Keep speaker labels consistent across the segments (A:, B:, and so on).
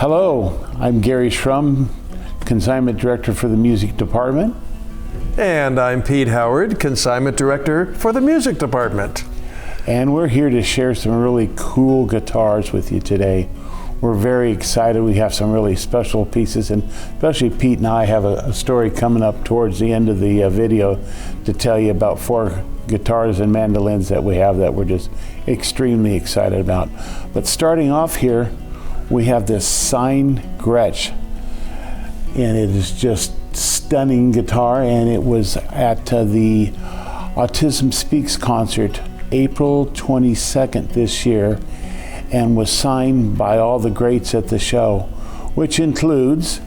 A: Hello, I'm Gary Shrum, Consignment Director for the Music Department.
B: And I'm Pete Howard, Consignment Director for the Music Department.
A: And we're here to share some really cool guitars with you today. We're very excited. We have some really special pieces, and especially Pete and I have a story coming up towards the end of the video to tell you about 4 guitars and mandolins that we have that we're just extremely excited about. But starting off here, we have this signed Gretsch, and it is just stunning guitar, and it was at the Autism Speaks concert April 22nd this year, and was signed by all the greats at the show, which includes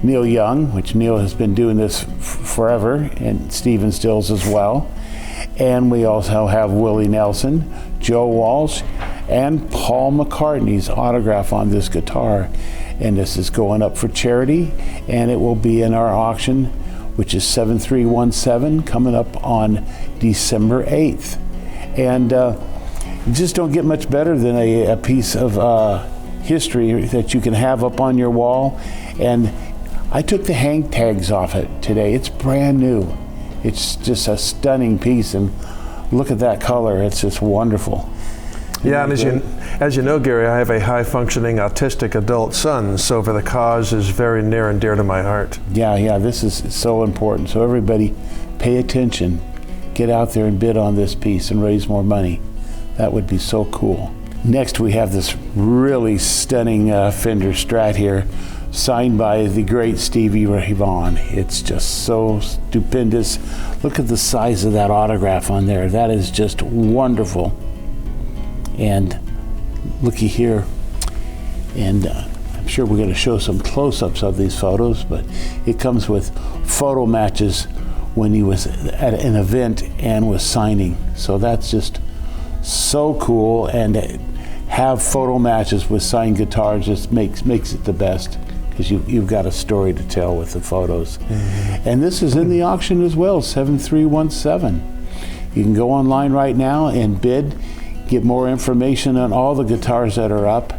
A: Neil Young, which Neil has been doing this forever, and Stephen Stills as well. And we also have Willie Nelson, Joe Walsh, and Paul McCartney's autograph on this guitar. And this is going up for charity, and it will be in our auction, which is 7317, coming up on December 8th. And you just don't get much better than a piece of history that you can have up on your wall. And I took the hang tags off it today. It's brand new. It's just a stunning piece, and look at that color. It's just wonderful.
B: Yeah, and as you know, Gary, I have a high-functioning autistic adult son, so for the cause is very near and dear to my heart.
A: Yeah, this is so important. So everybody, pay attention. Get out there and bid on this piece and raise more money. That would be so cool. Next, we have this really stunning Fender Strat here, signed by the great Stevie Vaughan. It's just so stupendous. Look at the size of that autograph on there. That is just wonderful. And looky here, and I'm sure we're going to show some close-ups of these photos, but it comes with photo matches when he was at an event and was signing. So that's just so cool, and have photo matches with signed guitars just makes it the best, because you've got a story to tell with the photos. Mm-hmm. And this is in the auction as well, 7317. You can go online right now and bid, get more information on all the guitars that are up.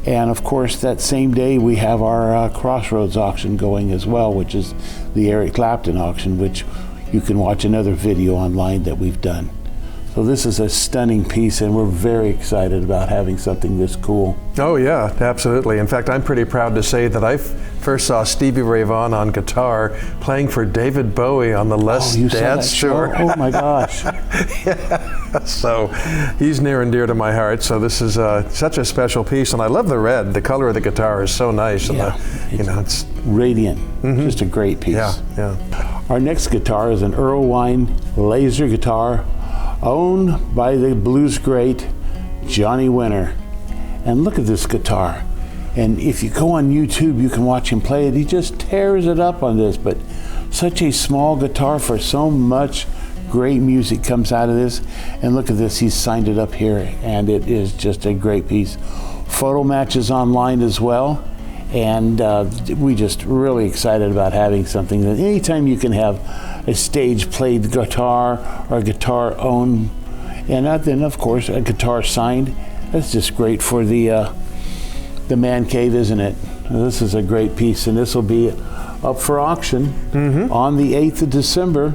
A: And of course, that same day we have our Crossroads auction going as well, which is the Eric Clapton auction, which you can watch another video online that we've done. So this is a stunning piece, and we're very excited about having something this cool.
B: Oh yeah, absolutely. In fact, I'm pretty proud to say that I first saw Stevie Ray Vaughan on guitar playing for David Bowie on the Les Dance tour.
A: Oh my gosh.
B: Yeah. So he's near and dear to my heart. So this is such a special piece, and I love the red. The color of the guitar is so nice.
A: Yeah,
B: and it's
A: radiant. Mm-hmm. Just a great piece.
B: Yeah.
A: Our next guitar is an Erlewine Lazer guitar, owned by the blues great Johnny Winter. And look at this guitar. And if you go on YouTube, you can watch him play it. He just tears it up on this, but such a small guitar for so much great music comes out of this. And look at this, he's signed it up here, and it is just a great piece. Photo matches online as well. And we just really excited about having something that anytime you can have a stage played guitar or a guitar owned, and then of course a guitar signed, that's just great for the man cave, isn't it? This is a great piece, and this will be up for auction on the 8th of December,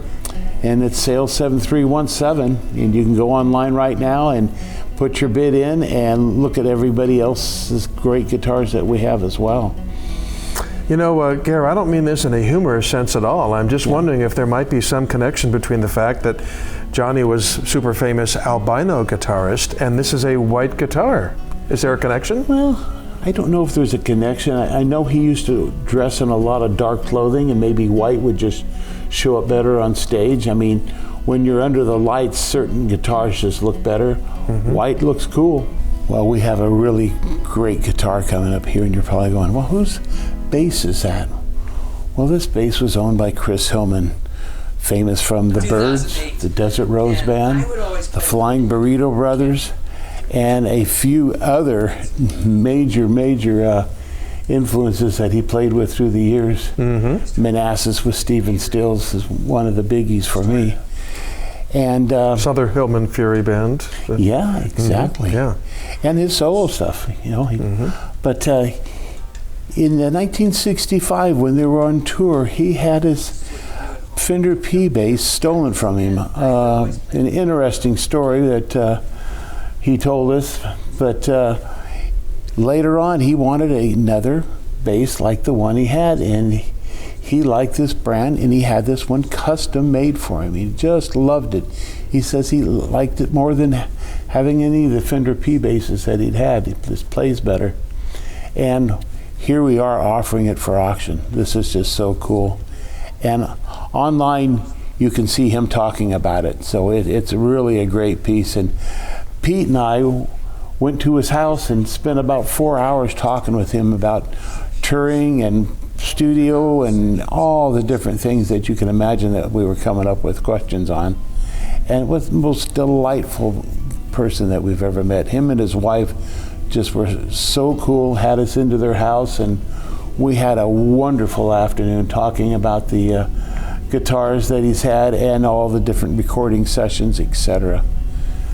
A: and it's sale 7317, and you can go online right now and put your bid in and look at everybody else's great guitars that we have as well.
B: You know, Gary, I don't mean this in a humorous sense at all. I'm just wondering if there might be some connection between the fact that Johnny was super famous albino guitarist and this is a white guitar. Is there a connection?
A: Well, I don't know if there's a connection. I know he used to dress in a lot of dark clothing, and maybe white would just show up better on stage. I mean, when you're under the lights, certain guitars just look better. Mm-hmm. White looks cool. Well, we have a really great guitar coming up here, and you're probably going, well, whose bass is that? Well, this bass was owned by Chris Hillman, famous from the Byrds, the Desert Rose Band, the Flying Burrito Brothers, and a few other major influences that he played with through the years. Mm-hmm. Manassas with Stephen Stills is one of the biggies for me. And
B: Southern Hillman Fury Band.
A: Yeah, exactly.
B: Mm-hmm. Yeah,
A: and his solo stuff, you know. But In 1965, when they were on tour, he had his Fender P bass stolen from him. An interesting story that he told us, but later on he wanted another bass like the one he had, and he liked this brand, and he had this one custom made for him. He just loved it. He says he liked it more than having any of the Fender P basses that he'd had. This plays better. And here we are offering it for auction. This is just so cool. And online, you can see him talking about it. So it's really a great piece. And Pete and I went to his house and spent about 4 hours talking with him about touring and studio and all the different things that you can imagine that we were coming up with questions on. And it was the most delightful person that we've ever met. Him and his wife just were so cool, had us into their house, and we had a wonderful afternoon talking about the guitars that he's had and all the different recording sessions, etc.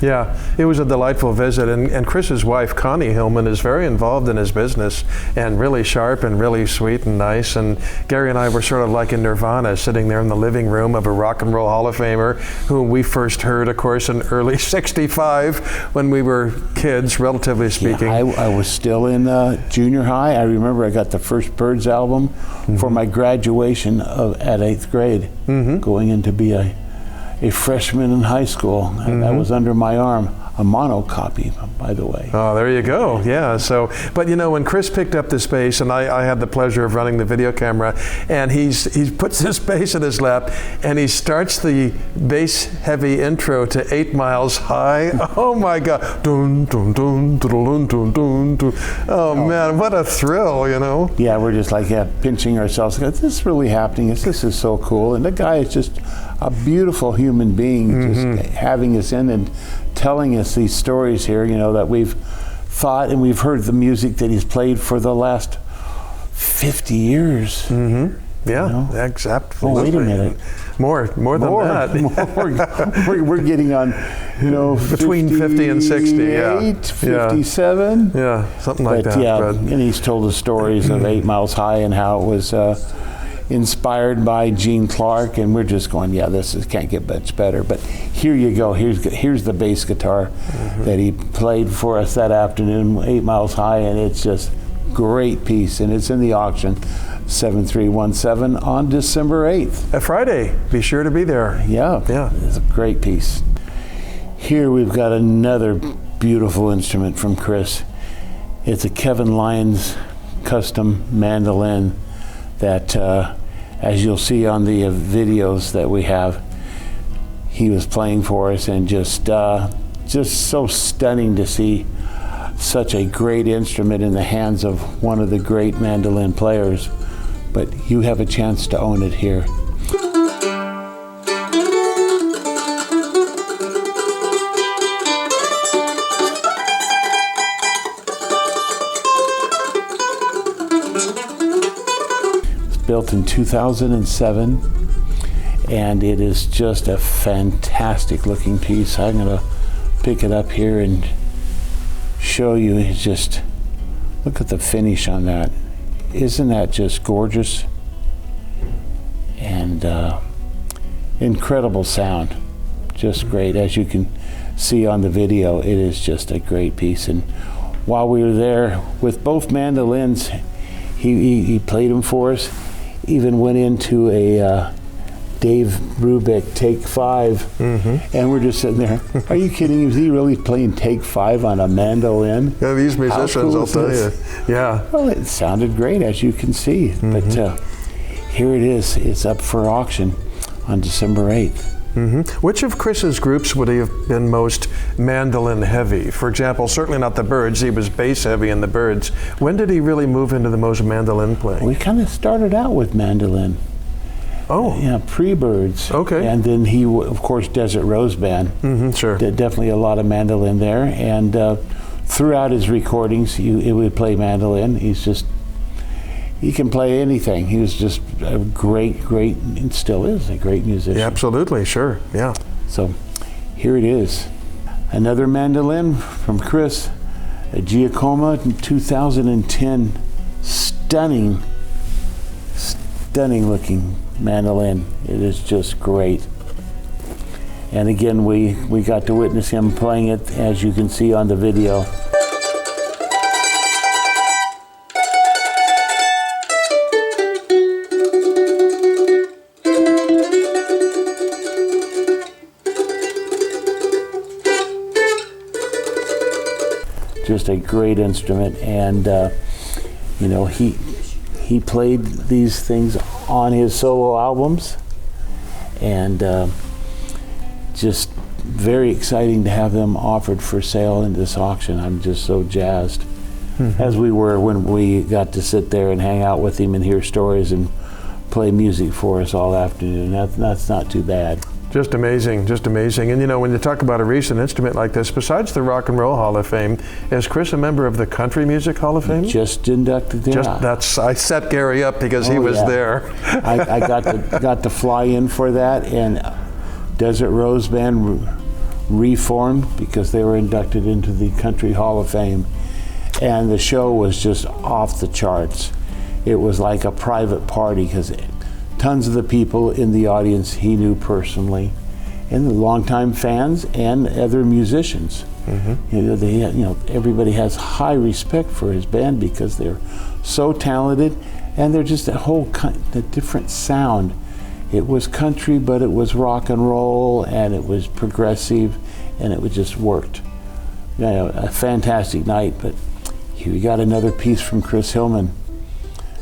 B: Yeah, it was a delightful visit, and Chris's wife, Connie Hillman, is very involved in his business and really sharp and really sweet and nice. And Garry and I were sort of like in Nirvana, sitting there in the living room of a Rock and Roll Hall of Famer, whom we first heard, of course, in early '65 when we were kids, relatively speaking.
A: Yeah, I was still in junior high. I remember I got the first Birds album for my graduation at 8th grade, going in to be a freshman in high school, and that was under my arm. A mono copy, by the way.
B: Oh, there you go. Yeah. So, but you know, when Chris picked up this bass, and I had the pleasure of running the video camera, and he puts this bass in his lap, and he starts the bass-heavy intro to 8 Miles High. Oh my God! Dun, dun, dun, dun, dun, dun, dun. Oh man, what a thrill! You know.
A: Yeah, we're just like pinching ourselves. This is really happening. This is so cool, and the guy is just a beautiful human being, just having us in and telling us these stories here, you know, that we've thought, and we've heard the music that he's played for the last 50 years.
B: Yeah,
A: you know?
B: exactly.
A: Oh, wait a minute.
B: More than that.
A: We're getting on, you know,
B: between 50 and 60,
A: 57.
B: Yeah, something like that.
A: Yeah, and he's told the stories of 8 Miles High and how it was inspired by Gene Clark, and we're just going, yeah, can't get much better. But here you go. Here's the bass guitar that he played for us that afternoon, 8 Miles High, and it's just great piece, and it's in the auction, 7317 on December 8th.
B: A Friday. Be sure to be there.
A: Yeah, it's a great piece. Here we've got another beautiful instrument from Chris. It's a Kevin Lyons custom mandolin that, as you'll see on the videos that we have, he was playing for us, and just so stunning to see such a great instrument in the hands of one of the great mandolin players. But you have a chance to own it here. Built in 2007, and it is just a fantastic looking piece. I'm going to pick it up here and show you. It's just, look at the finish on that. Isn't that just gorgeous? And incredible sound, just great. As you can see on the video, it is just a great piece. And while we were there with both mandolins, he played them for us. Even went into a Dave Brubeck Take 5, and we're just sitting there. Are you kidding? Is he really playing Take 5 on a mandolin?
B: Yeah, these musicians, I'll tell you. Yeah.
A: Well, it sounded great, as you can see. But here it is. It's up for auction on December 8th.
B: Which of Chris's groups would he have been most mandolin heavy? For example, certainly not the Byrds. He was bass heavy in the Byrds. When did he really move into the most mandolin playing?
A: We kind of started out with mandolin.
B: Oh.
A: Yeah, pre-Byrds.
B: Okay.
A: And then he, of course, Desert Rose Band.
B: Sure.
A: Did definitely a lot of mandolin there. And throughout his recordings, he would play mandolin. He can play anything. He was just a great, and still is a great musician.
B: Yeah, absolutely, sure, yeah.
A: So here it is. Another mandolin from Chris, a Giacomo 2010 stunning looking mandolin. It is just great. And again, we got to witness him playing it, as you can see on the video. Just a great instrument, and you know, he played these things on his solo albums, and just very exciting to have them offered for sale in this auction. I'm just so jazzed, as we were when we got to sit there and hang out with him and hear stories and play music for us all afternoon. That's not too bad.
B: Just amazing, just amazing. And you know, when you talk about a recent instrument like this, besides the Rock and Roll Hall of Fame, is Chris a member of the Country Music Hall of Fame?
A: Just inducted there.
B: I set Gary up because he was there.
A: I got to fly in for that, and Desert Rose Band reformed because they were inducted into the Country Hall of Fame, and the show was just off the charts. It was like a private party because tons of the people in the audience he knew personally, and the longtime fans and other musicians. You know, everybody has high respect for his band because they're so talented, and they're just a different sound. It was country, but it was rock and roll, and it was progressive, and it just worked. You know, a fantastic night. But here we got another piece from Chris Hillman.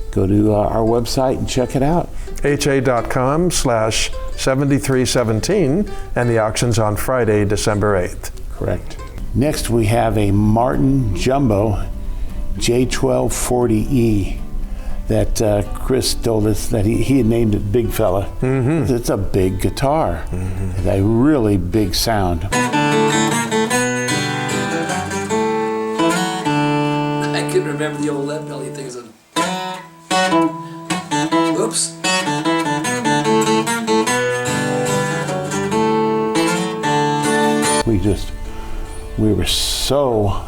A: Go to our website and check it out. ha.com/7317, and the auction's on Friday, December 8th. Correct. Next we have a Martin Jumbo J1240E that Chris told us that he had named it Big Fella. It's a big guitar. It's a really big sound.
C: I couldn't remember the old lead belly things. Oops.
A: We were so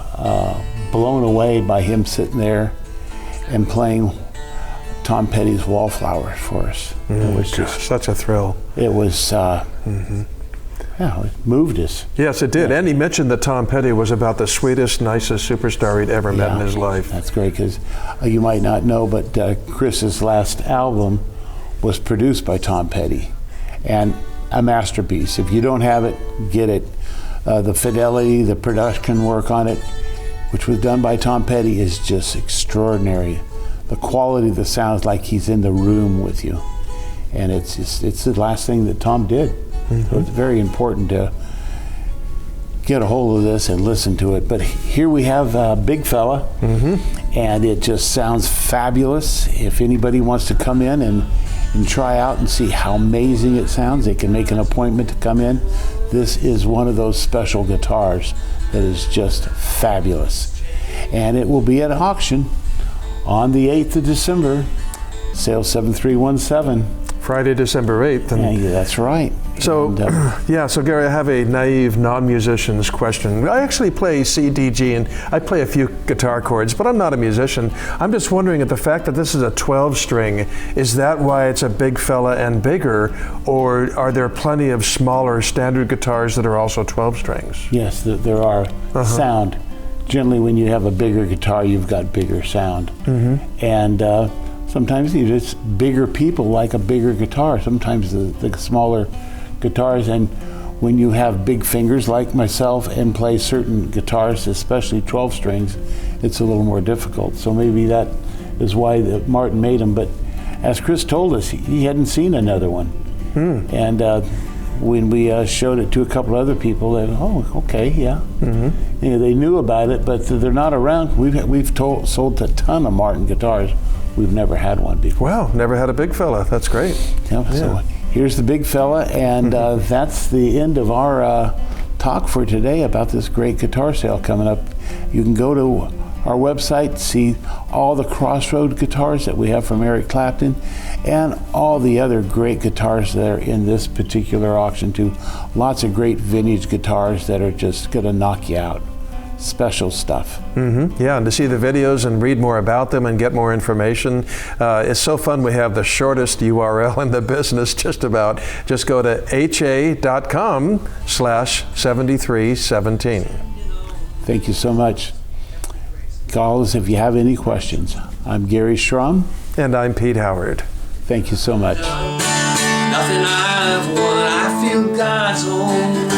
A: blown away by him sitting there and playing Tom Petty's Wallflowers for us. It was just
B: such a thrill.
A: It was, yeah, it moved us.
B: Yes, it did. And he mentioned that Tom Petty was about the sweetest, nicest superstar he'd ever met in his life.
A: That's great, because you might not know, but Chris's last album was produced by Tom Petty, and a masterpiece. If you don't have it, get it. The fidelity, the production work on it, which was done by Tom Petty, is just extraordinary. The quality of the sound is like he's in the room with you, and it's the last thing that Tom did. So it's very important to get a hold of this and listen to it. But here we have Big Fella, and it just sounds fabulous. If anybody wants to come in and try out and see how amazing it sounds, they can make an appointment to come in. This is one of those special guitars that is just fabulous. And it will be at auction on the 8th of December, sale 7317.
B: Friday, December 8th. And
A: yeah, that's right.
B: So, so Gary, I have a naive non-musician's question. I actually play C, D, G, and I play a few guitar chords, but I'm not a musician. I'm just wondering, at the fact that this is a 12-string, is that why it's a Big Fella and bigger, or are there plenty of smaller standard guitars that are also 12 strings?
A: Yes, there are. Sound. Generally, when you have a bigger guitar, you've got bigger sound. And sometimes it's bigger people like a bigger guitar. Sometimes the smaller guitars, and when you have big fingers like myself and play certain guitars, especially 12 strings, it's a little more difficult. So maybe that is why Martin made them. But as Chris told us, he hadn't seen another one. And when we showed it to a couple other people, they oh, okay, yeah. You know, they knew about it, but they're not around. We've sold a ton of Martin guitars. We've never had one before.
B: Wow, never had a Big Fella. That's great.
A: So here's the Big Fella, and that's the end of our talk for today about this great guitar sale coming up. You can go to our website, see all the Crossroad guitars that we have from Eric Clapton, and all the other great guitars that are in this particular auction too. Lots of great vintage guitars that are just gonna knock you out. special stuff.
B: Yeah, and to see the videos and read more about them and get more information, it's so fun. We have the shortest URL in the business, just about. Just go to ha.com/7317.
A: Thank you so much. Call us if you have any questions. I'm Garry Shrum.
B: And I'm Pete Howard.
A: Thank you so much.
C: Nothing I've won, I feel God's own.